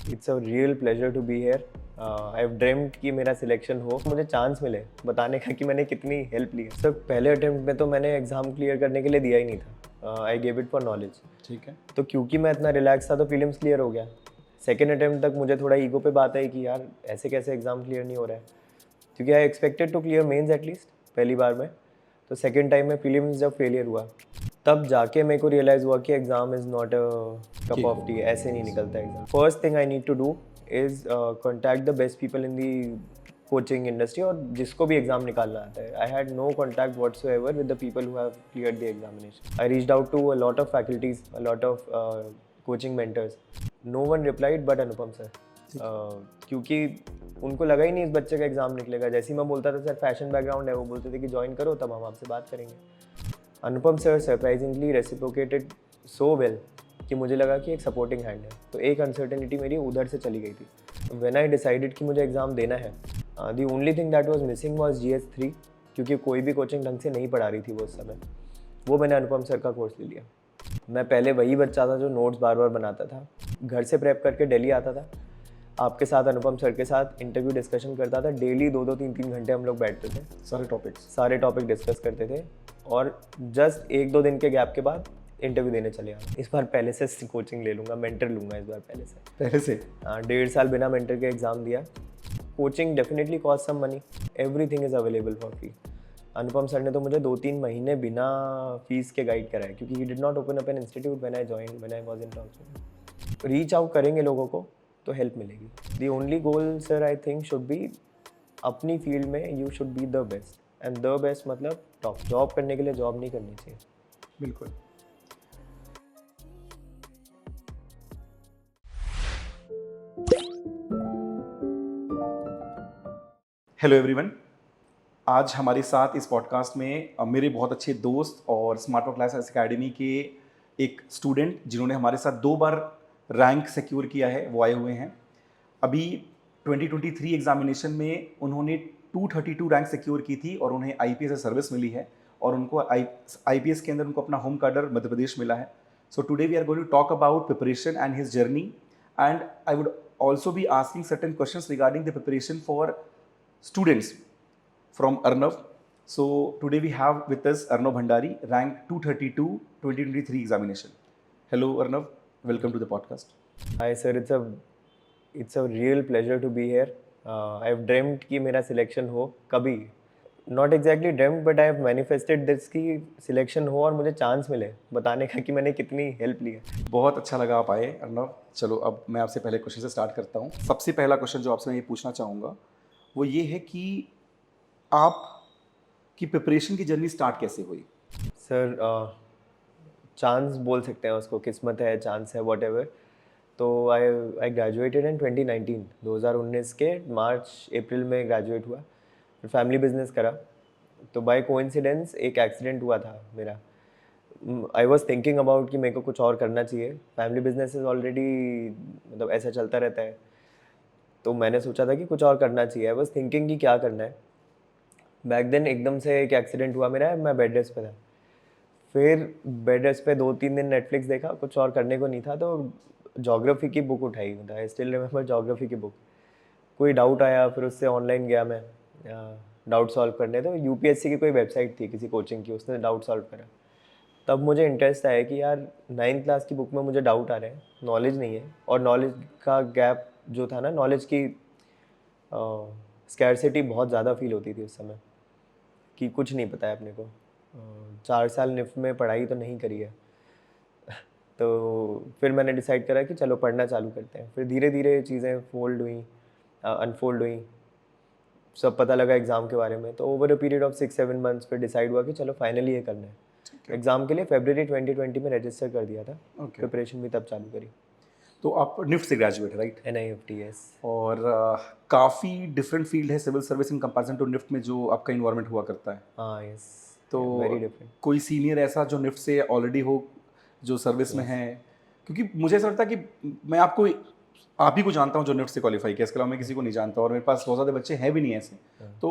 It's a real pleasure to be here. I have dreamed कि मेरा selection हो, मुझे चांस मिले बताने का कि मैंने कितनी हेल्प ली है। सर पहले अटेम्प्ट में तो मैंने एग्ज़ाम क्लियर करने के लिए दिया ही नहीं था। I gave it for knowledge. ठीक है। तो क्योंकि मैं इतना रिलैक्स था तो फिल्म्स क्लियर हो गया। सेकेंड अटेम्प्ट तक मुझे थोड़ा ईगो पे बात आई कि यार ऐसे कैसे एग्ज़ाम क्लियर नहीं हो रहा है, क्योंकि I expected to clear mains at least पहली बार में। तो सेकेंड टाइम में फिल्म्स जब फेलियर हुआ तब जाके मेरे को रियलाइज़ हुआ कि exam is not a cup of tea, ऐसे नहीं निकलता exam. First thing I need to do is contact the best people in the coaching industry, और जिसको भी एग्ज़ाम निकालना आता है। I had no contact whatsoever with the people who have cleared the examination. I reached out to a lot of faculties, a lot of coaching mentors. No one replied but Anupam sir. क्योंकि उनको लगा ही नहीं इस बच्चे का exam निकलेगा। जैसे ही मैं बोलता था सर फैशन बैकग्राउंड है, वो बोलते थे कि ज्वाइन करो तब हम आपसे बात करेंगे। Anupam sir surprisingly reciprocated so well कि मुझे लगा कि एक सपोर्टिंग हैंड है। तो एक अनसर्टेनिटी मेरी उधर से चली गई थी। व्हेन आई डिसाइडेड कि मुझे एग्ज़ाम देना है, the only thing that was missing was GS3, क्योंकि कोई भी कोचिंग ढंग से नहीं पढ़ा रही थी वो उस समय। वो मैंने अनुपम सर का कोर्स ले लिया। मैं पहले वही बच्चा था जो नोट्स बार बार बनाता था, घर से प्रेप करके दिल्ली आता था, आपके साथ अनुपम सर के साथ इंटरव्यू डिस्कशन करता था। डेली 2-2 3-3 घंटे हम लोग बैठते थे, सारे टॉपिक डिस्कस करते थे, और जस्ट 1-2 दिन के गैप के बाद इंटरव्यू देने चले आए। इस बार पहले से कोचिंग ले लूँगा, मेंटर लूँगा इस बार पहले से। हाँ, 1.5 साल बिना मेंटर के एग्ज़ाम दिया। Coaching definitely cost some money, everything is available for free. Anupam sir ने तो मुझे 2-3 महीने बिना फीस के गाइड कराया, क्योंकि he did not open up an institute when I was in talks. Reach out करेंगे लोगों को तो हेल्प मिलेगी। The only goal sir I think should be, अपनी फील्ड में you should be the best, and the best मतलब top. Job करने के लिए जॉब नहीं करनी चाहिए। बिल्कुल। हेलो एवरीवन, आज हमारे साथ इस पॉडकास्ट में मेरे बहुत अच्छे दोस्त और स्मार्ट वर्क क्लास एकेडमी के एक स्टूडेंट जिन्होंने हमारे साथ 2 बार रैंक सिक्योर किया है, वो आए हुए हैं। अभी 2023 एग्जामिनेशन में उन्होंने 232 रैंक सिक्योर की थी और उन्हें IPS सर्विस मिली है, और उनको IPS के अंदर उनको अपना होम कार्डर मध्य प्रदेश मिला है। So today we are going to talk about preparation and his journey, and I would also be asking certain questions regarding the preparation for students from Arnav. So today we have with us Arnav Bhandari, rank 232, 2023 examination. Hello Arnav, welcome to the podcast. Hi sir, it's a real pleasure to be here. I have dreamed कि मेरा selection हो कभी, not exactly dreamed but I have manifested this कि selection हो और मुझे chance मिले बताने का कि मैंने कितनी हेल्प ली है। बहुत अच्छा लगा आप आए अर्नव। चलो अब मैं आपसे पहले क्वेश्चन से स्टार्ट करता हूँ। सबसे पहला क्वेश्चन जो आपसे मैं ये पूछना चाहूँगा वो ये है कि आप की प्रिपरेशन की जर्नी स्टार्ट कैसे हुई? सर चांस बोल सकते हैं उसको, किस्मत है, चांस है, वॉट एवर। तो आई ग्रेजुएटेड इन 2019, 2019 के मार्च अप्रैल में ग्रेजुएट हुआ। फिर फैमिली बिजनेस करा। तो बाय कोइंसिडेंस एक एक्सीडेंट हुआ था मेरा। आई वॉज थिंकिंग अबाउट कि मेरे को कुछ और करना चाहिए। फैमिली बिजनेस इज ऑलरेडी, मतलब ऐसा चलता रहता है। तो मैंने सोचा था कि कुछ और करना चाहिए। आई वॉज थिंकिंग कि क्या करना है। बैक देन एकदम से एक एक्सीडेंट हुआ मेरा, मैं बेड रेस्ट पे था। फिर बेड रेस्ट पे 2-3 दिन नेटफ्लिक्स देखा, कुछ और करने को नहीं था, तो ज्योग्राफी की बुक उठाई। आई स्टिल रिमेंबर ज्योग्राफी की बुक। कोई डाउट आया, फिर उससे ऑनलाइन गया मैं डाउट सॉल्व करने। तो UPSC की कोई वेबसाइट थी किसी कोचिंग की, उसने डाउट सॉल्व करा। तब मुझे इंटरेस्ट आया कि यार 9th क्लास की बुक में मुझे डाउट आ रहे हैं, नॉलेज नहीं है। और नॉलेज का गैप जो था ना, नॉलेज की स्कैरसिटी बहुत ज़्यादा फील होती थी उस समय, कि कुछ नहीं पता है अपने को। 4 साल निफ्ट में पढ़ाई तो नहीं करी है। तो फिर मैंने डिसाइड करा कि चलो पढ़ना चालू करते हैं। फिर धीरे धीरे चीज़ें फोल्ड हुई, अनफोल्ड हुई, सब पता लगा एग्ज़ाम के बारे में। तो over a period of 6-7 months फिर डिसाइड हुआ कि चलो फाइनली ये करना है। एग्ज़ाम के लिए फरवरी 2020 में रजिस्टर कर दिया था। प्रिपरेशन भी तब चालू करी। तो आप निफ्ट से ग्रेजुएट है, राइट? NIFT, यस। और काफ़ी डिफरेंट फील्ड है civil service in comparison to NIFT में जो आपका इन्वायरमेंट हुआ करता है। हाँ, यस, तो वेरी डिफरेंट। कोई सीनियर ऐसा जो निफ्ट से ऑलरेडी हो, जो सर्विस में है? क्योंकि मुझे ऐसा लगता है कि मैं आप ही को जानता हूँ जो निफ्ट से क्वालिफाई किया, इसके अलावा मैं किसी को नहीं जानता, और मेरे पास बहुत ज़्यादा बच्चे हैं भी नहीं ऐसे। तो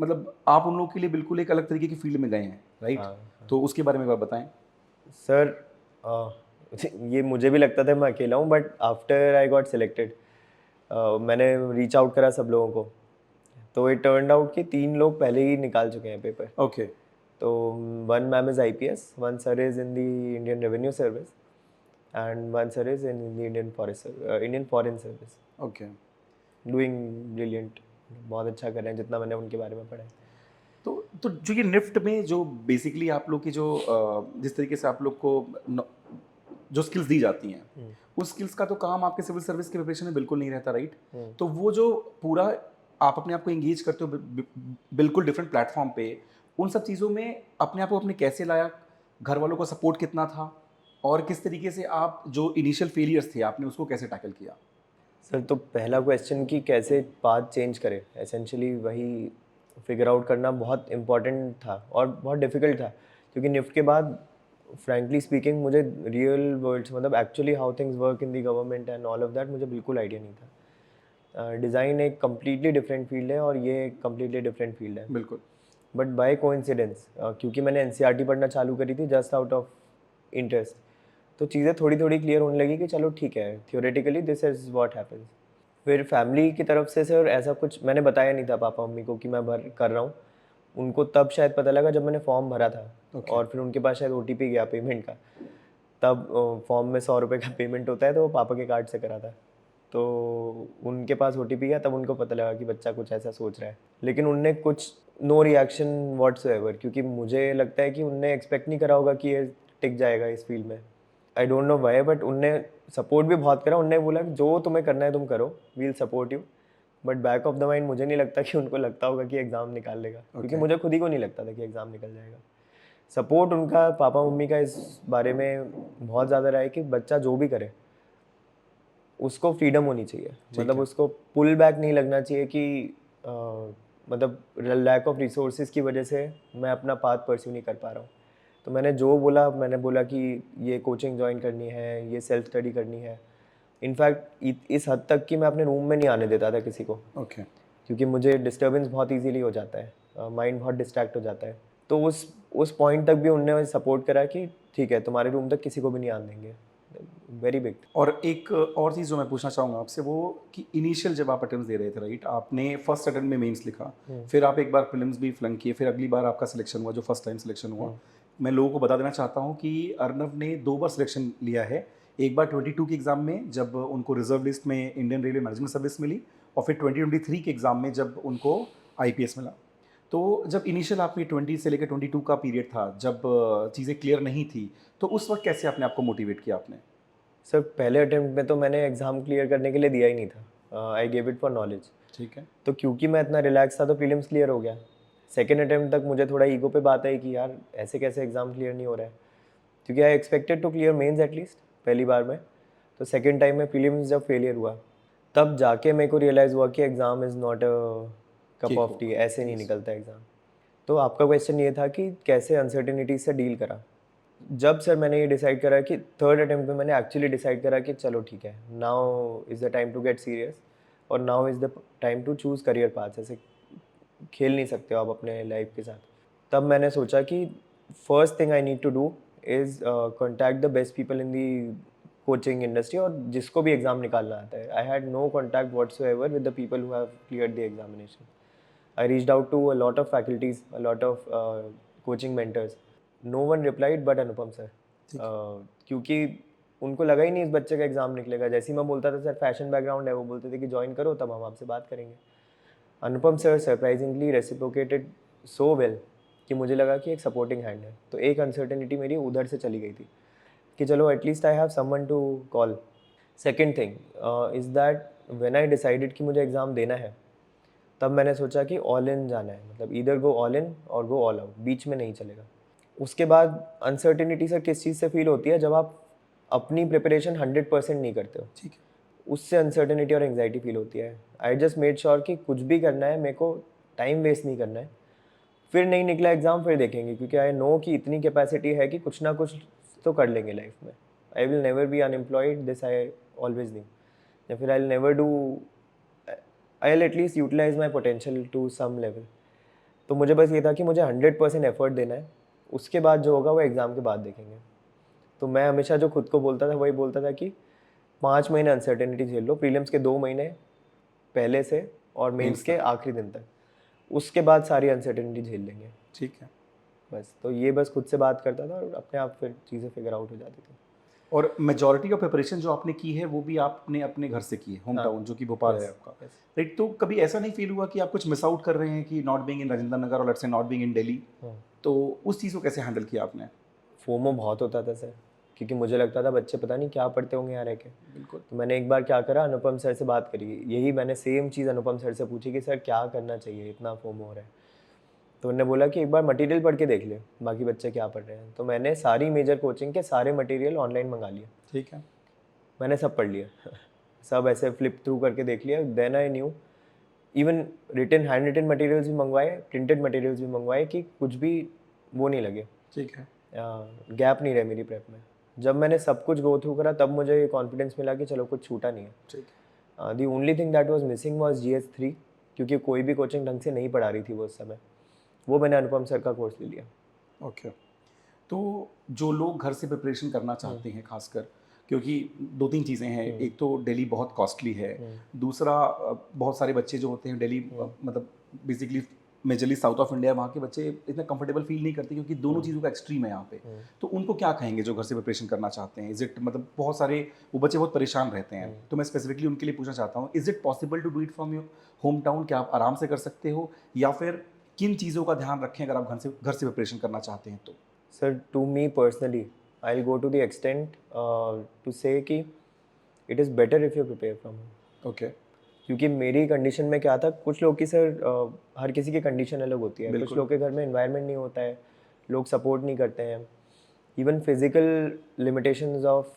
मतलब आप उन लोगों के लिए बिल्कुल एक अलग तरीके की फील्ड में गए हैं, राइट? हाँ, तो उसके बारे में एक बार बताएं। सर ये मुझे भी लगता था मैं अकेला हूँ, but after I got selected मैंने रीच आउट करा सब लोगों को, तो इट टर्न्ड आउट कि 3 लोग पहले ही निकाल चुके हैं पेपर। ओके तो one ma'am is IPS, one sir is in the Indian revenue service and one sir is in the Indian foreign service. Okay. Doing brilliant, बहुत अच्छा कर रहे हैं जितना मैंने उनके बारे में पढ़ा है। तो जो ये निफ्ट में जो बेसिकली आप लोग की जो जिस तरीके से आप लोग को जो स्किल्स दी जाती हैं, उस स्किल्स का तो काम आपके सिविल सर्विस के प्रिपरेशन में बिल्कुल नहीं रहता, राइट? तो वो जो पूरा आप अपने आप को एंगेज करते हो बिल्कुल डिफरेंट प्लेटफॉर्म पे, उन सब चीज़ों में अपने आप को अपने कैसे लाया, घर वालों का सपोर्ट कितना था, और किस तरीके से आप जो इनिशियल फेलियर्स थे आपने उसको कैसे टैकल किया? सर, तो पहला क्वेश्चन कि कैसे पाथ चेंज करें, एसेंशियली वही फिगर आउट करना बहुत इम्पोर्टेंट था और बहुत डिफ़िकल्ट था, क्योंकि निफ्ट के बाद फ्रैंकली स्पीकिंग मुझे रियल वर्ल्ड्स, मतलब actually how things work in the government and all of that मुझे बिल्कुल आइडिया नहीं था। डिज़ाइन एक कम्प्लीटली डिफरेंट फील्ड है और ये एक कम्प्लीटली डिफरेंट फील्ड है। बिल्कुल। बट बाय कोइंसिडेंस, क्योंकि मैंने NCERT पढ़ना चालू करी थी जस्ट आउट ऑफ इंटरेस्ट, तो चीज़ें थोड़ी थोड़ी क्लियर होने लगी कि चलो ठीक है, theoretically this is what happens. फिर फैमिली की तरफ से सर ऐसा कुछ मैंने बताया नहीं था पापा मम्मी को कि मैं भर कर रहा हूँ। उनको तब शायद पता लगा जब मैंने फॉर्म भरा था। और फिर उनके पास शायद OTP गया पेमेंट का, तब फॉर्म में 100 रुपये का पेमेंट होता है, तो वो पापा के कार्ड से करा था। तो उनके पास OTP गया, तब उनको पता लगा कि बच्चा कुछ ऐसा सोच रहा है, लेकिन उनने कुछ नो रिएक्शन व्हाट्सएवर, क्योंकि मुझे लगता है कि उनने एक्सपेक्ट नहीं करा होगा कि ये टिक जाएगा इस फील्ड में। I don't know why, but उनने सपोर्ट भी बहुत करा। उनने बोला जो तुम्हें करना है तुम करो, we'll support you. But back of the mind मुझे नहीं लगता कि उनको लगता होगा कि एग्ज़ाम निकाल लेगा, क्योंकि मुझे खुद ही को नहीं लगता था कि एग्ज़ाम निकल जाएगा। सपोर्ट उनका, पापा मम्मी का इस बारे में बहुत ज़्यादा रहा है कि बच्चा जो भी करे उसको फ्रीडम होनी चाहिए, मतलब उसको पुल बैक नहीं लगना चाहिए कि मतलब लैक ऑफ रिसोर्सेज की वजह से मैं अपना पाथ परस्यू नहीं कर पा रहा हूँ। तो मैंने बोला कि ये कोचिंग ज्वाइन करनी है, ये सेल्फ स्टडी करनी है। इनफैक्ट इस हद तक कि मैं अपने रूम में नहीं आने देता था किसी को, ओके। क्योंकि मुझे डिस्टर्बेंस बहुत इजीली हो जाता है, माइंड बहुत डिस्ट्रैक्ट हो जाता है। तो उस पॉइंट तक भी उनने सपोर्ट करा कि ठीक है, तुम्हारे रूम तक किसी को भी नहीं आने देंगे। Very big. और एक और चीज़ जो मैं पूछना चाहूँगा आपसे, वो कि इनिशियल जब आप अटेम्प्ट्स दे रहे थे, राइट, आपने फर्स्ट अटेम्प्ट में मेंस लिखा, फिर आप एक बार प्रीलिम्स भी फ्लंक किए, फिर अगली बार आपका सिलेक्शन हुआ जो फर्स्ट टाइम सिलेक्शन हुआ। मैं लोगों को बता देना चाहता हूँ कि अर्नव ने 2 बार सिलेक्शन लिया है। एक बार 22 के एग्ज़ाम में जब उनको रिजर्व लिस्ट में इंडियन रेलवे मैनेजमेंट सर्विस मिली, और फिर 2023 के एग्ज़ाम में जब उनको IPS मिला। तो जब इनिशियल आपकी 20 से लेकर 22 का पीरियड था, जब चीज़ें क्लियर नहीं थी, तो उस वक्त कैसे अपने आप को मोटिवेट किया आपने? सर, पहले अटेम्प्ट में तो मैंने एग्ज़ाम क्लियर करने के लिए दिया ही नहीं था। I gave it for knowledge. ठीक है। तो क्योंकि मैं इतना रिलैक्स था तो प्रीलिम्स क्लियर हो गया। सेकेंड अटेम्प्ट तक मुझे थोड़ा ईगो पे बात आई कि यार ऐसे कैसे एग्ज़ाम क्लियर नहीं हो रहा है, क्योंकि I expected to clear mains at least पहली बार में। तो सेकेंड टाइम में प्रीलिम्स जब फेलियर हुआ, तब जाके मेरे को रियलाइज़ हुआ कि exam is not a cup of tea, ऐसे नहीं निकलता एग्ज़ाम। तो आपका क्वेश्चन ये था कि कैसे अनसर्टेनिटी से डील करा। जब सर मैंने ये डिसाइड करा कि थर्ड अटेम्प्ट में मैंने एक्चुअली डिसाइड करा कि चलो ठीक है, now is the time to get serious और now is the time to choose career path. ऐसे खेल नहीं सकते हो आप अपने लाइफ के साथ। तब मैंने सोचा कि first thing I need to do is contact the best people in the coaching industry, और जिसको भी एग्ज़ाम निकालना आता है। I had no contact whatsoever with the people who have cleared the examination. I reached out to a lot of faculties, a lot of coaching mentors. No one replied but Anupam sir. क्योंकि उनको लगा ही नहीं इस बच्चे का exam निकलेगा। जैसे ही मैं बोलता था सर फैशन बैकग्राउंड है, वो बोलते थे कि ज्वाइन करो तब हम आपसे बात करेंगे। Anupam sir surprisingly reciprocated so well कि मुझे लगा कि एक सपोर्टिंग हैंड है। तो एक अनसर्टेनिटी मेरी उधर से चली गई थी कि चलो at least I have someone to call. Second thing is that when I decided कि मुझे एग्ज़ाम देना है, तब मैंने सोचा कि ऑल इन जाना है, मतलब इधर गो ऑल इन और गो ऑल आउट, बीच में नहीं चलेगा। उसके बाद अनसर्टेनिटी सर किस चीज़ से फील होती है, जब आप अपनी प्रिपरेशन 100% नहीं करते हो, ठीक है। उससे अनसर्टेनिटी और एंग्जाइटी फील होती है। आई जस्ट मेड श्योर कि कुछ भी करना है, मेरे को टाइम वेस्ट नहीं करना है। फिर नहीं निकला एग्ज़ाम, फिर देखेंगे, क्योंकि आई नो कि इतनी कैपेसिटी है कि कुछ ना कुछ तो कर लेंगे लाइफ में। I will never be unemployed, this I always knew. या फिर I will never do, I will at least utilise my potential to some level. तो मुझे बस ये था कि मुझे 100% एफर्ट देना है, उसके बाद जो होगा वो एग्ज़ाम के बाद देखेंगे। तो मैं हमेशा जो खुद को बोलता था वही बोलता था कि 5 महीने अनसर्टेनिटी झेल लो, प्रीलिम्स के 2 महीने पहले से और मेंस के आखिरी दिन तक, उसके बाद सारी अनसर्टेनिटी झेल लेंगे। ठीक है। बस तो ये बस खुद से बात करता था और अपने आप फिर चीज़ें फिगर आउट हो जाती थी। और मेजॉरिटी ऑफ प्रिपरेशन जो आपने की है वो भी आपने अपने घर से की है, होम टाउन जो कि भोपाल है आपका, राइट? तो कभी ऐसा नहीं फील हुआ कि आप कुछ मिस आउट कर रहे हैं कि not being in Rajendra Nagar और let's say not being in Delhi? तो उस चीज़ को कैसे हैंडल किया आपने? फोमो बहुत होता था सर, क्योंकि मुझे लगता था बच्चे पता नहीं क्या पढ़ते होंगे यहाँ रह के। बिल्कुल। तो मैंने एक बार क्या करा, अनुपम सर से बात करी, यही मैंने सेम चीज़ अनुपम सर से पूछी कि सर क्या करना चाहिए, इतना फोमो हो रहा है। तो उन्होंने बोला कि एक बार मटेरियल पढ़ के देख ले बाकी बच्चे क्या पढ़ रहे हैं। तो मैंने सारी मेजर कोचिंग के सारे मटेरियल ऑनलाइन मंगा लिए। ठीक है। मैंने सब पढ़ लिया सब ऐसे फ्लिप थ्रू करके देख लिया। Then I knew, even written hand written materials भी मंगवाए, प्रिंटेड मटेरियल्स भी मंगवाए कि कुछ भी वो नहीं लगे, ठीक है। गैप नहीं रहे मेरी प्रेप में। जब मैंने सब कुछ गो थ्रू करा तब मुझे ये कॉन्फिडेंस मिला कि चलो कुछ छूटा नहीं है। ठीक the only thing that was missing was GS3, क्योंकि कोई भी कोचिंग ढंग से नहीं पढ़ा रही थी वो उस समय। वो मैंने अनुपम सर का कोर्स ले लिया। ओके। तो जो लोग घर से प्रिपरेशन करना चाहते हैं खासकर, क्योंकि दो तीन चीज़ें हैं, एक तो दिल्ली बहुत कॉस्टली है, दूसरा बहुत सारे बच्चे जो होते हैं दिल्ली मतलब basically majorly south of India, वहाँ के बच्चे इतना कंफर्टेबल फील नहीं करते क्योंकि दोनों चीज़ों का एक्सट्रीम है यहाँ पे। तो उनको क्या कहेंगे जो घर से प्रिपरेशन करना चाहते हैं? इज इट मतलब बहुत सारे वो बच्चे बहुत परेशान रहते हैं, तो मैं स्पेसिफिकली उनके लिए पूछना चाहता हूँ, is it possible to do it from your home town? क्या आप आराम से कर सकते हो, या फिर किन चीज़ों का ध्यान रखें अगर आप घर से प्रिपरेशन करना चाहते हैं तो? Sir, to me personally, I'll go to the extent to say कि it is better if you prepare from home. Okay. क्योंकि मेरी कंडीशन में क्या था, कुछ लोग की सर हर किसी की कंडीशन अलग होती है। कुछ लोग के घर में एनवायरनमेंट नहीं होता है, लोग सपोर्ट नहीं करते हैं। इवन फिजिकल लिमिटेशंस ऑफ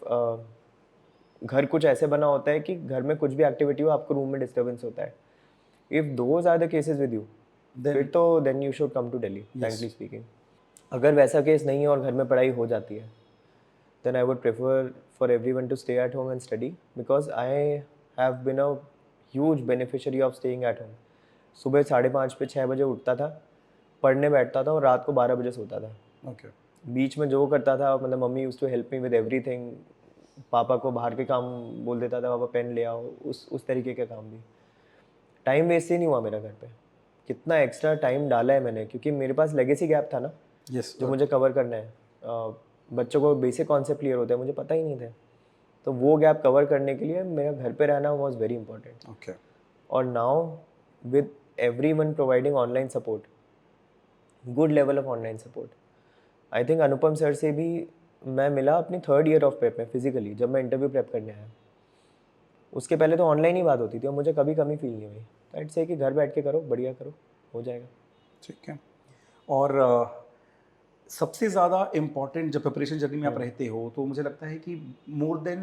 घर कुछ ऐसे बना होता है कि घर में कुछ भी एक्टिविटी हो आपको रूम में डिस्टर्बेंस होता है। If those are the cases with you, फिर तो then you should come to Delhi, frankly speaking. अगर वैसा केस नहीं है और घर में पढ़ाई हो जाती है, then I would prefer for everyone to stay at home and study, because I have been a huge beneficiary of staying at home. सुबह 5:30 पे 6 बजे उठता था, पढ़ने बैठता था और रात को 12 बजे सोता था। ओके। बीच में जो करता था, मतलब mummy used to help me with everything. Papa को बाहर के काम बोल देता था, पापा पेन ले आओ, उस तरीके के काम भी। टाइम वेस्ट ही नहीं हुआ मेरा घर पे। कितना एक्स्ट्रा टाइम डाला है मैंने, क्योंकि मेरे पास लेगेसी गैप था ना, जो मुझे कवर करना है। बच्चों को बेसिक कॉन्सेप्ट क्लियर होता है, मुझे पता ही नहीं था। तो वो गैप कवर करने के लिए मेरा घर पे रहना वाज वेरी इंपॉर्टेंट। ओके। और now with everyone providing online support, good level of online support, I think Anupam sir से भी मैं मिला अपनी 3rd ईयर ऑफ प्रेप में फिजिकली, जब मैं इंटरव्यू प्रेप करने आया। उसके पहले तो ऑनलाइन ही बात होती थी और मुझे कभी कमी फील नहीं हुई। राइट से कि घर बैठ के करो, बढ़िया करो, हो जाएगा। ठीक है। और सबसे ज़्यादा इम्पॉर्टेंट जब प्रिपरेशन जर्नी में आप रहते हो तो मुझे लगता है कि more than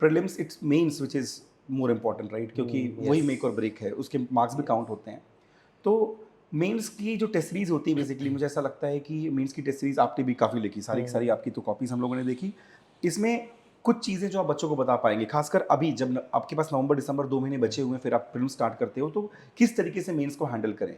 prelims it's mains which is more important, right? क्योंकि वही मेक और ब्रेक है, उसके मार्क्स भी काउंट होते हैं। तो मेंस की जो टेस्ट सीरीज होती है, बेसिकली मुझे ऐसा लगता है कि मेंस की टेस्ट सीरीज आपने भी काफ़ी लिखी, सारी की सारी आपकी तो कॉपीज हम लोगों ने देखी। इसमें कुछ चीज़ें जो आप बच्चों को बता पाएंगे, खासकर अभी जब आपके पास नवंबर दिसंबर 2 महीने बचे हुए हैं, फिर आप प्रीलिम्स स्टार्ट करते हो, तो किस तरीके से मेंस को हैंडल करें?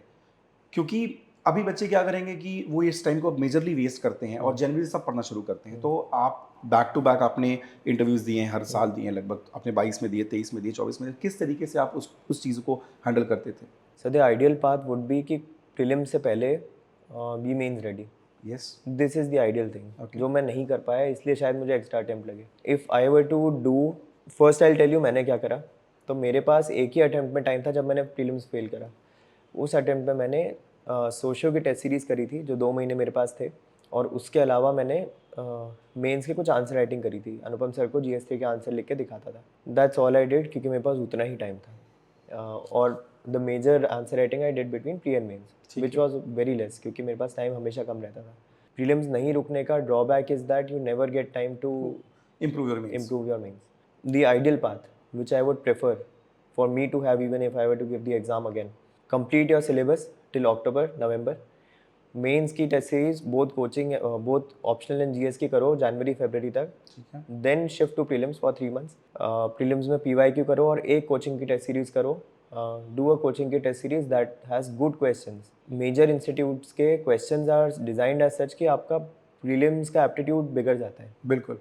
क्योंकि अभी बच्चे क्या करेंगे कि वो इस टाइम को मेजरली वेस्ट करते हैं और जनवरी से सब पढ़ना शुरू करते हैं। तो आप बैक टू बैक आपने इंटरव्यूज़ दिए हैं, हर साल दिए हैं लगभग, आपने 22 में दिए, 23 में दिए, 24 में दिए, किस तरीके से आप उस चीज़ को हैंडल करते थे? So the ideal path would be कि प्रीलिम से पहले be mains ready. Yes, this is the ideal thing, जो मैं नहीं कर पाया, इसलिए शायद मुझे एक्स्ट्रा अटेम्प्ट लगे। If I were to do first, I tell you मैंने क्या करा। तो मेरे पास एक ही अटेम्प्ट में टाइम था जब मैंने प्रीलिम्स फेल करा। उस अटेम्प्ट में मैंने सोशियो की टेस्ट सीरीज़ करी थी जो 2 महीने मेरे पास थे, और उसके अलावा मैंने मेंस के कुछ आंसर राइटिंग करी थी। अनुपम सर को GS3 के आंसर लिख के दिखाता था। दैट्स ऑल आई डिड, क्योंकि मेरे पास उतना ही टाइम था। और the major answer writing I did between pre and mains, which was very less, क्योंकि मेरे पास टाइम हमेशा कम रहता था। प्रीलिम्स नहीं रुकने का drawback is that you never get time to improve your means. improve your means. The ideal path, which I would prefer for me to have even if I were to give the exam again, complete your syllabus till October, November. Mains की test series both coaching, both optional and GS की करो जनवरी फरवरी तक। ठीक है। Then shift to prelims for 3 months. Prelims में PYQ करो और एक कोचिंग की टेस्ट सीरीज करो। डू अ कोचिंग की test series that has good questions. Major institutes के questions are designed as such कि आपका प्रीलिम्स का एप्टीट्यूड बिगड़ जाता है। बिल्कुल।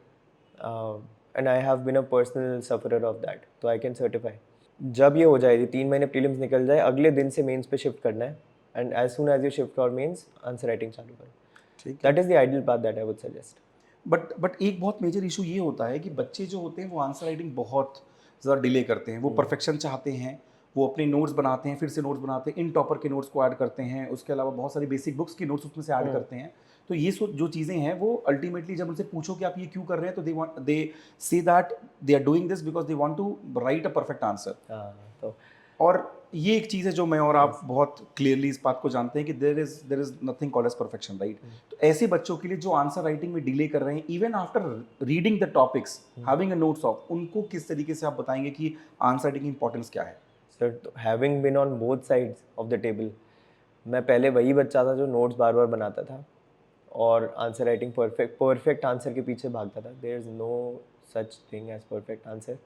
And I have been a personal sufferer of that, तो आई कैन सर्टिफाई। जब ये हो जाएगी 3 महीने प्रीलिम्स निकल जाए, अगले दिन से मेंस पे शिफ्ट करना है, and as soon as you shift for mains answer writing चालू करो। ठीक है। That is the ideal path that I would suggest. But एक बहुत मेजर इशू ये होता है कि बच्चे जो होते हैं वो आंसर राइटिंग बहुत ज़्यादा डिले करते हैं, वो परफेक्शन चाहते हैं, वो अपने नोट्स बनाते हैं, फिर से नोट्स बनाते हैं, इन टॉपर के नोट्स को ऐड करते हैं, उसके अलावा बहुत सारी बेसिक बुक्स की नोट्स उसमें से ऐड करते हैं। तो ये जो चीज़ें हैं वो अल्टीमेटली जब उनसे पूछो कि आप ये क्यों कर रहे हैं, तो they say that they are doing this because they want to write a perfect answer. हाँ, तो और ये एक चीज़ है जो मैं और आप बहुत क्लियरली इस बात को जानते हैं कि there is nothing called as perfection, right. तो ऐसे बच्चों के लिए जो आंसर राइटिंग में डिले कर रहे हैं, even after reading the topics, having a notes of, उनको किस तरीके से आप बताएंगे कि आंसर राइटिंग की इंपॉर्टेंस क्या है? सर, तो having been on both sides of the table, मैं पहले वही बच्चा था जो नोट्स बार बार बनाता था और आंसर राइटिंग परफेक्ट आंसर के पीछे भागता था। There is no such thing as perfect answer.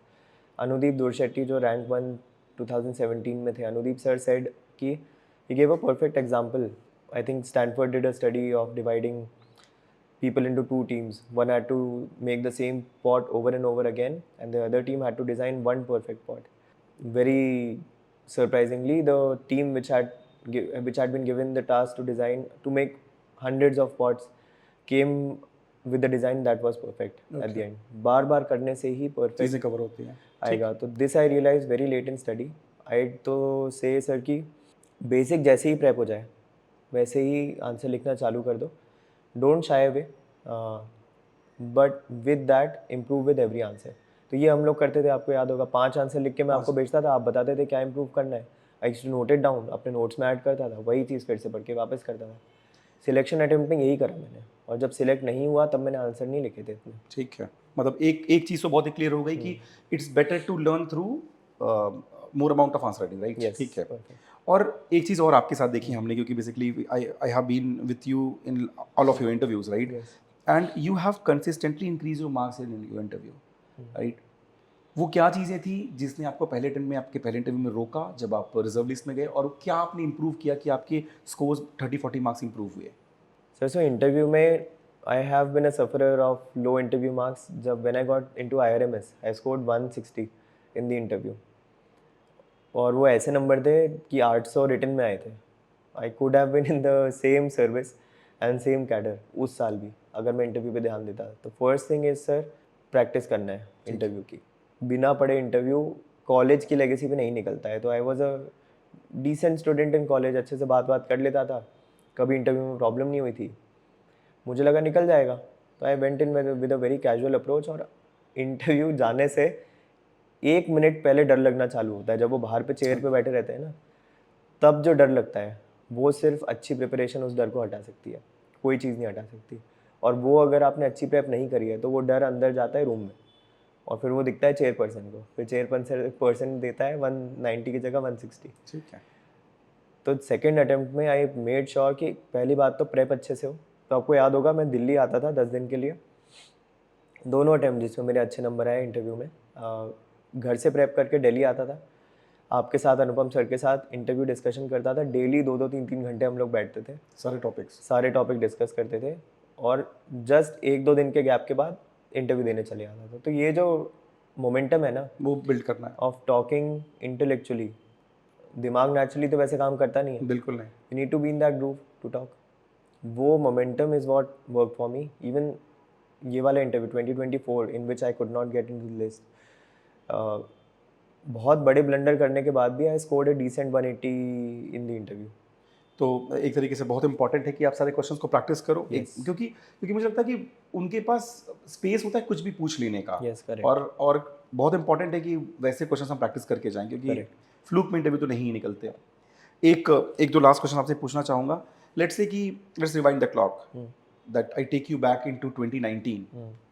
Anudeep Durishetty जो रैंक 1 2017 में थे, अनुदीप सर सेड कि he gave a perfect example. I think Stanford did a study of dividing people into two teams. One had to make the same pot over and over again, and the other team had to design one perfect pot. Very surprisingly, the team which had been given the task to design to make hundreds of pots came with the design that was perfect at the end. बार बार करने से ही चीज़ें perfect cover होती हैं। आएगा। तो this I realise very late in study. I तो से sir कि बेसिक जैसे ही प्रेप हो जाए वैसे ही आंसर लिखना चालू कर दो। Don't shy away, but with that improve with every answer. तो ये हम लोग करते थे, आपको याद होगा, 5 आंसर लिख के मैं आपको भेजता था, आप बताते थे क्या इंप्रूव करना है। I used to note it down, अपने नोट्स में ऐड करता था, वही चीज़ फिर से पढ़ के वापस करता था। सिलेक्शन अटेम्प्ट में यही करा मैंने, और जब सिलेक्ट नहीं हुआ तब मैंने आंसर नहीं लिखे थे इतने। ठीक है, मतलब एक एक चीज़ तो बहुत ही क्लियर हो गई कि it's better to learn through more amount of answer writing, right. Yes, ठीक है। perfect. और एक चीज़ और आपके साथ देखी हमने, क्योंकि basically I I have been with you in all of your interviews, right, Yes. And you have consistently increase your marks in your interview, right. वो क्या चीज़ें थी जिसने आपको पहले अटेम्प्ट में, आपके पहले इंटरव्यू में रोका जब आप रिजर्व लिस्ट में गए, और क्या आपने इंप्रूव किया कि आपके स्कोर्स 30-40 मार्क्स इंप्रूव हुए? सर, सो इंटरव्यू में I have been a sufferer of low interview marks. जब when I got into IRMS I scored 160 in the interview, और वो ऐसे नंबर थे कि 800 रिटन में आए थे। I could have been in the same service and same cadre उस साल भी, अगर मैं इंटरव्यू पे ध्यान देता। तो first thing is sir, practice करना है इंटरव्यू की। बिना पढ़े इंटरव्यू कॉलेज की लेगेसी पे नहीं निकलता है। तो I was a decent student in college, अच्छे से बात कर लेता था, कभी इंटरव्यू में प्रॉब्लम नहीं हुई थी। मुझे लगा निकल जाएगा, तो I went in with a very casual approach. और इंटरव्यू जाने से 1 मिनट पहले डर लगना चालू होता है। जब वो बाहर पे चेयर पे बैठे रहते हैं ना, तब जो डर लगता है, वो सिर्फ अच्छी प्रिपरेशन उस डर को हटा सकती है, कोई चीज़ नहीं हटा सकती। और वो अगर आपने अच्छी प्रेप नहीं करी है तो वो डर अंदर जाता है रूम में, और फिर वो दिखता है चेयरपर्सन को, फिर चेयरपर्सन देता है 190 की जगह 160। ठीक है। तो सेकेंड अटेम्प्ट में आई मेड श्योर कि पहली बात तो प्रेप अच्छे से हो। तो आपको याद होगा, मैं दिल्ली आता था 10 दिन के लिए, दोनों अटेम्प्ट जिसमें मेरे अच्छे नंबर आए इंटरव्यू में, घर से प्रेप करके दिल्ली आता था, आपके साथ अनुपम सर के साथ इंटरव्यू डिस्कशन करता था। डेली 2-2 3-3 घंटे हम लोग बैठते थे, सारे टॉपिक डिस्कस करते थे, और जस्ट 1-2 दिन के गैप के बाद इंटरव्यू देने चले आता था। तो ये जो मोमेंटम है ना, वो बिल्ड करना है। ऑफ टॉकिंग इंटेलेक्चुअली, दिमाग नेचुरली तो वैसे काम करता नहीं है, बिल्कुल नहीं। You need to be in that groove to talk. वो momentum is what work for me. Even ये वाला interview 2024 in which I could not get in to list, बहुत बड़े ब्लंडर करने के बाद भी I scored a decent 180 in the interview. तो एक तरीके से बहुत इंपॉर्टेंट है कि आप सारे क्वेश्चंस को प्रैक्टिस करो। Yes. क्योंकि क्योंकि मुझे लगता है कि उनके पास स्पेस होता है कुछ भी पूछ लेने का। Yes, correct. और बहुत इंपॉर्टेंट है कि वैसे क्वेश्चंस हम प्रैक्टिस करके जाएं, क्योंकि Correct. फ्लूक में इंटरव्यू तो नहीं निकलते। एक दो लास्ट क्वेश्चन आपसे पूछना चाहूँगा। लेट्स से कि let's rewind the clock, that I take you back into 2019,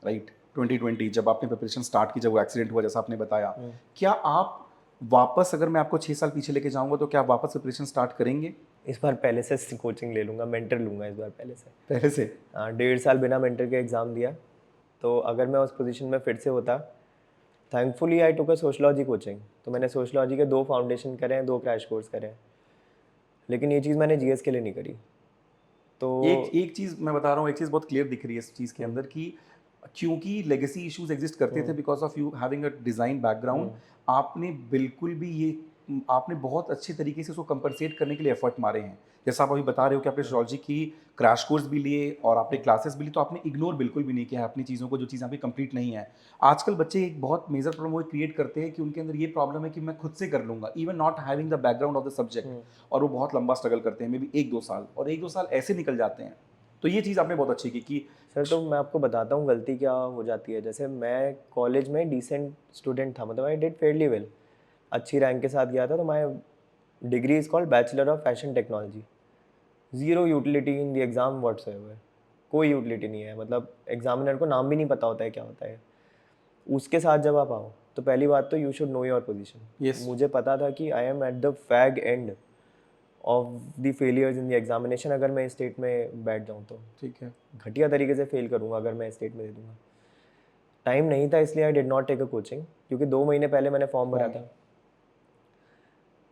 right, 2020, जब आपने प्रिपरेशन स्टार्ट की, जब वो एक्सीडेंट हुआ जैसा आपने बताया, क्या आप वापस, अगर मैं आपको 6 साल पीछे लेके जाऊंगा, तो क्या आप वापस प्रिपरेशन स्टार्ट करेंगे? इस बार पहले से कोचिंग ले लूँगा, मेंटर लूँगा इस बार पहले से। पहले से? 1.5 साल बिना मेंटर के एग्ज़ाम दिया। तो अगर मैं उस पोजीशन में फिर से होता, thankfully I took a sociology coaching. तो मैंने सोशलॉजी के 2 फाउंडेशन करे हैं, 2 क्रैश कोर्स करे हैं, लेकिन ये चीज़ मैंने जीएस के लिए नहीं करी। तो एक चीज़ मैं बता रहा हूँ, एक चीज़ बहुत क्लियर दिख रही है इस चीज़ के अंदर कि क्योंकि लेगेसी इश्यूज एग्जिस्ट करते थे because of you having a design background, आपने बिल्कुल भी ये आपने बहुत अच्छे तरीके से उसको कंपनसेट करने के लिए एफर्ट मारे हैं। जैसा आप अभी बता रहे हो कि आपने सोशियोलॉजी की क्रैश कोर्स भी लिए और आपने क्लासेस भी ली, तो आपने इग्नोर बिल्कुल भी नहीं किया है अपनी चीज़ों को, जो चीज़ आपकी कंप्लीट नहीं है। आजकल बच्चे एक बहुत मेजर प्रॉब्लम वो क्रिएट करते हैं कि उनके अंदर ये प्रॉब्लम है कि मैं खुद से कर लूंगा, even not having the background of the subject, और वो बहुत लंबा स्ट्रगल करते हैं, मे बी 1-2 साल, और 1-2 साल ऐसे निकल जाते हैं। तो ये चीज़ आपने बहुत अच्छी की कि सर तो मैं आपको बताता हूँ गलती क्या हो जाती है। जैसे मैं कॉलेज में डिसेंट स्टूडेंट था, मतलब आई डिड फेयरली वेल, अच्छी रैंक के साथ गया था। तो my degree is called bachelor of fashion technology. Zero utility in the exam whatsoever, कोई यूटिलिटी नहीं है। मतलब एग्जामिनर को नाम भी नहीं पता होता है क्या होता है। उसके साथ जब आप आओ तो पहली बात तो you should know your position. Yes. मुझे पता था कि I am at the fag end of the failures in the examination. अगर मैं स्टेट में बैठ जाऊँ तो ठीक है, घटिया तरीके से फेल करूँगा अगर मैं स्टेट में दे दूँगा। टाइम नहीं था इसलिए I did not take a coaching, क्योंकि 2 महीने पहले मैंने फॉर्म भरा था।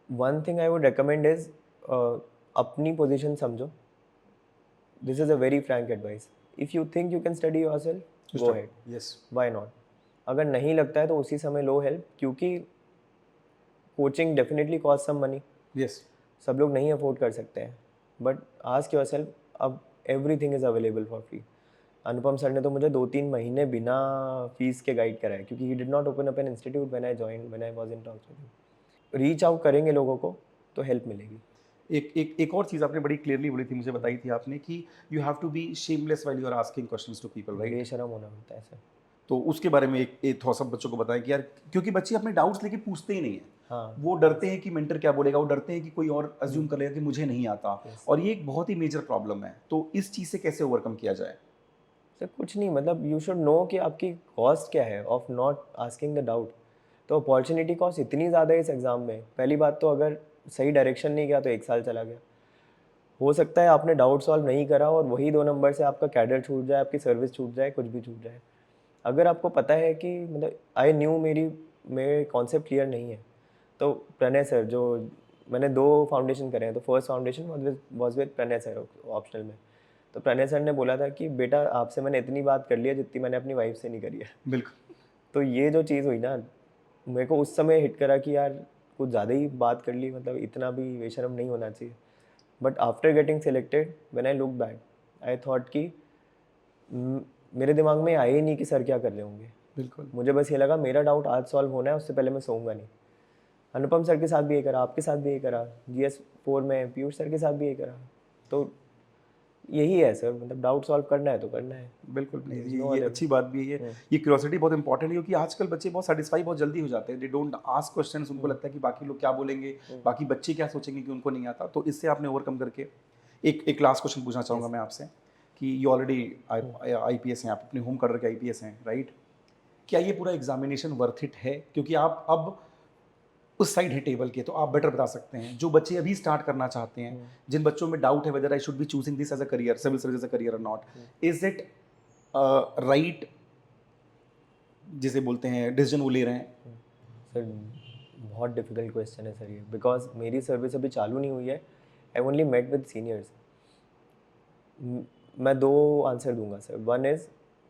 One thing I would recommend is अपनी पोजीशन समझो। This is a very frank advice. If you think you can study yourself, go ahead, yes, why not. अगर नहीं लगता है तो उसी समय लो हेल्प, क्योंकि coaching definitely cost some money. Yes, सब लोग नहीं अफोर्ड कर सकते हैं, बट आस्क योरसेल्फ, अब everything is available for free. Anupam sir ने तो मुझे 2-3 महीने बिना फीस के गाइड कराया, क्योंकि he did not open up an institute when I was in talks with him. Reach out करेंगे लोगों को तो हेल्प मिलेगी। एक और चीज़ आपने बड़ी क्लियरली बोली थी, मुझे बताई थी आपने कि you have to be shameless while you are asking questions to people, right? बेशरम होना पड़ता है सर। तो उसके बारे में एक थोड़ा सा बच्चों को बताएं कि यार, क्योंकि बच्चे अपने डाउट्स लेके पूछते ही नहीं है। हाँ। वो डरते हैं कि मेंटर क्या बोलेगा, वो डरते हैं कि कोई और अज्यूम कर लेगा कि मुझे नहीं आता, Yes. और ये एक बहुत ही मेजर प्रॉब्लम है। तो इस चीज़ से कैसे ओवरकम किया जाए? सर कुछ नहीं, मतलब यू शुड नो कि आपकी कॉस्ट क्या है of not asking the doubt. तो अपॉर्चुनिटी कॉस्ट इतनी ज़्यादा है इस एग्ज़ाम में। पहली बात तो अगर सही डायरेक्शन नहीं गया तो 1 साल चला गया। हो सकता है आपने डाउट सॉल्व नहीं करा और वही 2 नंबर से आपका कैडर छूट जाए, आपकी सर्विस छूट जाए, कुछ भी छूट जाए। अगर आपको पता है कि मतलब आई न्यू मेरे कॉन्सेप्ट क्लियर नहीं है, तो प्रणय सर, जो मैंने 2 फाउंडेशन करे हैं, तो first foundation was with Pranay sir optional में। तो प्रणय सर ने बोला था कि बेटा आपसे मैंने इतनी बात कर ली है जितनी मैंने अपनी वाइफ से नहीं करी है। बिल्कुल। तो ये जो चीज़ हुई ना, मेरे को उस समय हिट करा कि यार कुछ ज़्यादा ही बात कर ली, मतलब इतना भी बेशर्म नहीं होना चाहिए। But after getting selected, when I look back, I thought कि मेरे दिमाग में आया ही नहीं कि सर क्या कर रहे होंगे। बिल्कुल। मुझे बस ये लगा मेरा डाउट आज सॉल्व होना है, उससे पहले मैं सोऊंगा नहीं। अनुपम सर के साथ भी ये करा, आपके साथ भी ये करा, GS4 में पीयूष सर के साथ भी ये करा। तो यही है सर, मतलब डाउट सॉल्व करना है तो करना है। बिल्कुल नहीं, There's no ये other- अच्छी बात भी है। ये क्यूरियोसिटी बहुत इंपॉर्टेंट है, क्योंकि आजकल बच्चे बहुत सेटिस्फाई बहुत जल्दी हो जाते हैं। दे डोंट आस्क क्वेश्चंस, उनको लगता है कि बाकी लोग क्या बोलेंगे, बाकी बच्चे क्या सोचेंगे कि उनको नहीं आता। तो इससे आपने ओवरकम करके एक लास्ट क्वेश्चन पूछना चाहूँगा मैं आपसे कि यू ऑलरेडी IPS हैं, आप अपने होम कलर के IPS हैं, राइट? क्या ये पूरा एग्जामिनेशन वर्थ इट है? क्योंकि आप अब उस साइड है टेबल के, तो आप बेटर बता सकते हैं। जो बच्चे अभी स्टार्ट करना चाहते हैं, जिन बच्चों में डाउट है whether I should be choosing this as a career, civil service as a career और नॉट, इज इट राइट, जिसे बोलते हैं डिसीजन वो ले रहे हैं? सर बहुत डिफिकल्ट क्वेश्चन है सर ये, बिकॉज मेरी सर्विस अभी चालू नहीं हुई है। I only met with seniors. मैं 2 आंसर दूंगा सर। वन इज़,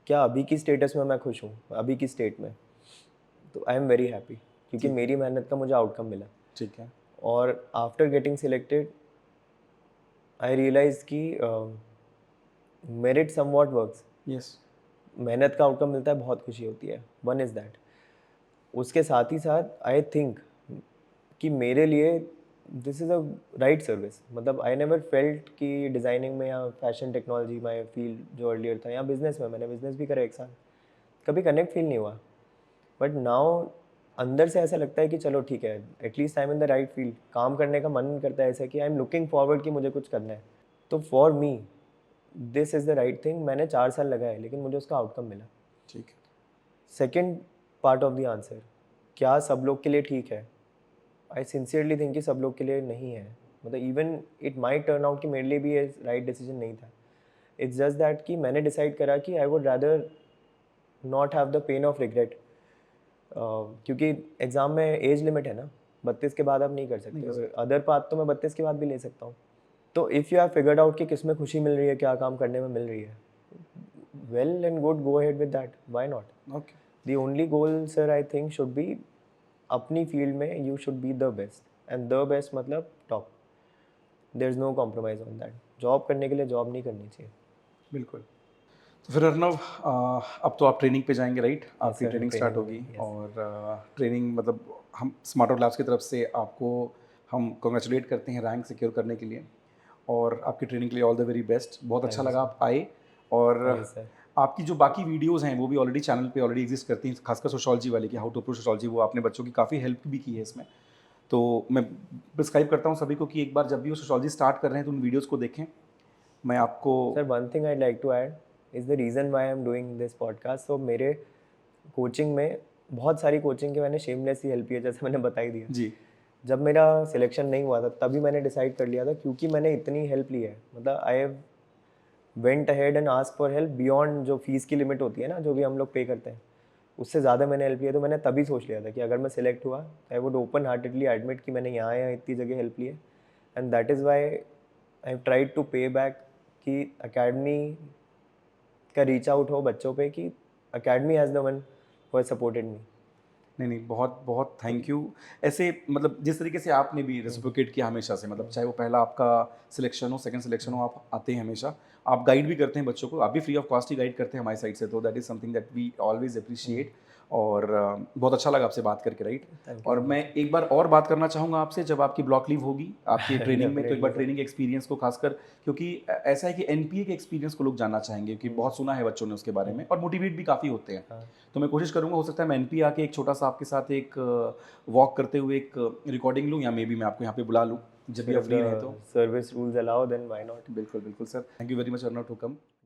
क्या अभी की स्टेटस में मैं खुश हूँ अभी की स्टेट में? तो आई एम वेरी हैप्पी, क्योंकि ठीक। मेरी मेहनत का मुझे आउटकम मिला। ठीक है। और after getting selected I realise कि मेरिट समवॉट वर्क्स। यस। मेहनत का आउटकम मिलता है, बहुत खुशी होती है। One is that. उसके साथ ही साथ आई थिंक कि मेरे लिए this is a right service. मतलब आई नेवर फेल्ट कि डिज़ाइनिंग में या फैशन टेक्नोलॉजी में फील्ड जो अर्लियर था, या बिजनेस में, मैंने बिजनेस भी करा 1 साल, कभी कनेक्ट फील नहीं हुआ। बट नाउ अंदर से ऐसा लगता है कि चलो ठीक है, at least I am in the right field. काम करने का मन करता है ऐसा कि आई एम लुकिंग फॉरवर्ड कि मुझे कुछ करना है। तो for me this is the right thing. मैंने 4 साल लगाए लेकिन मुझे उसका आउटकम मिला। ठीक है। Second part of the answer, क्या सब लोग के लिए ठीक है? आई सिंसियरली थिंक कि सब लोग के लिए नहीं है। मतलब even it might turn out कि मेरे लिए भी ये राइट डिसीजन नहीं था। इट्स जस्ट दैट कि मैंने डिसाइड करा कि I would rather not have the pain of regret. क्योंकि एग्ज़ाम में एज लिमिट है ना, 32 के बाद आप नहीं कर सकते। अदर पाथ तो मैं 32 के बाद भी ले सकता हूँ। तो if you have figured out कि किस में खुशी मिल रही है, क्या काम करने में मिल रही है, well and good, go ahead with that. Why not? Okay The only goal, sir, I think should be अपनी फील्ड में you should be the best, and the best मतलब top. There is no compromise on that. Job करने के लिए job नहीं करनी चाहिए. बिल्कुल. तो फिर अर्नव अब तो आप ट्रेनिंग पे जाएंगे राइट? आपकी sir, ट्रेनिंग स्टार्ट training होगी में, yes. और ट्रेनिंग मतलब हम स्मार्ट आउट लैब्स की तरफ से आपको हम कॉन्ग्रेचुलेट करते हैं रैंक सिक्योर करने के लिए और आपकी ट्रेनिंग के लिए ऑल द वेरी बेस्ट. बहुत अच्छा लगा आप आए और Thank you, sir. आपकी जो बाकी वीडियोस हैं वो भी ऑलरेडी चैनल पे ऑलरेडी एग्जिस्ट करती हैं, खासकर सोशोलॉजी वाली की हाउ टू अप्रोच सोशोलॉजी, वो आपने बच्चों की काफ़ी हेल्प भी की है इसमें. तो मैं प्रिस्क्राइब करता हूँ सभी को कि एक बार जब भी वो सोशोलॉजी स्टार्ट कर रहे हैं तो उन वीडियोज़ को देखें. मैं आपको Sir, one thing I'd like to add is the reason why I'm doing this podcast. So मेरे कोचिंग में बहुत सारी कोचिंग की मैंने शेमलेस ही हेल्प की है, जैसे मैंने बता ही दिया. जी जब मेरा सिलेक्शन नहीं हुआ था तभी मैंने डिसाइड कर लिया था, क्योंकि मैंने इतनी हेल्प ली है. मतलब I have went ahead and ask for help beyond जो फीस की लिमिट होती है ना, जो भी हम लोग पे करते हैं, उससे ज़्यादा मैंने हेल्प लिया. तो मैंने तभी सोच लिया था कि अगर मैं सिलेक्ट हुआ I would open heartedly admit कि मैंने यहाँ यहाँ इतनी जगह हेल्प ली है. And that is why I have tried to pay back कि अकेडमी का रीच आउट हो बच्चों पे, कि academy has the one who has supported me. नहीं नहीं बहुत बहुत थैंक यू. ऐसे मतलब जिस तरीके से आपने भी रेसिप्रोकेट किया हमेशा से, मतलब चाहे वो पहला आपका सिलेक्शन हो, सेकंड सिलेक्शन हो, आप आते हैं हमेशा, आप गाइड भी करते हैं बच्चों को, आप भी फ्री ऑफ कॉस्ट ही गाइड करते हैं हमारी साइड से, तो that is something that we always appreciate. और बहुत अच्छा लगा आपसे बात करके राइट. Thank और मैं एक बार और बात करना चाहूँगा आपसे, जब आपकी ब्लॉक लीव होगी आपकी ट्रेनिंग में, तो एक बार Definitely, ट्रेनिंग एक्सपीरियंस को खासकर, क्योंकि ऐसा है कि एनपीए के एक्सपीरियंस को लोग जानना चाहेंगे क्योंकि बहुत सुना है बच्चों ने उसके बारे में और मोटिवेट भी काफ़ी होते हैं. हाँ. तो मैं कोशिश करूंगा, हो सकता है मैं एनपी आके एक छोटा सा आपके साथ एक वॉक करते हुए एक रिकॉर्डिंग लूँ, या मे बी मैं आपको यहाँ पे बुला लूँ जब भी आप फ्री रहे तो. Service rules allow then why not. बिल्कुल बिल्कुल sir, thank you very much Arnav to come.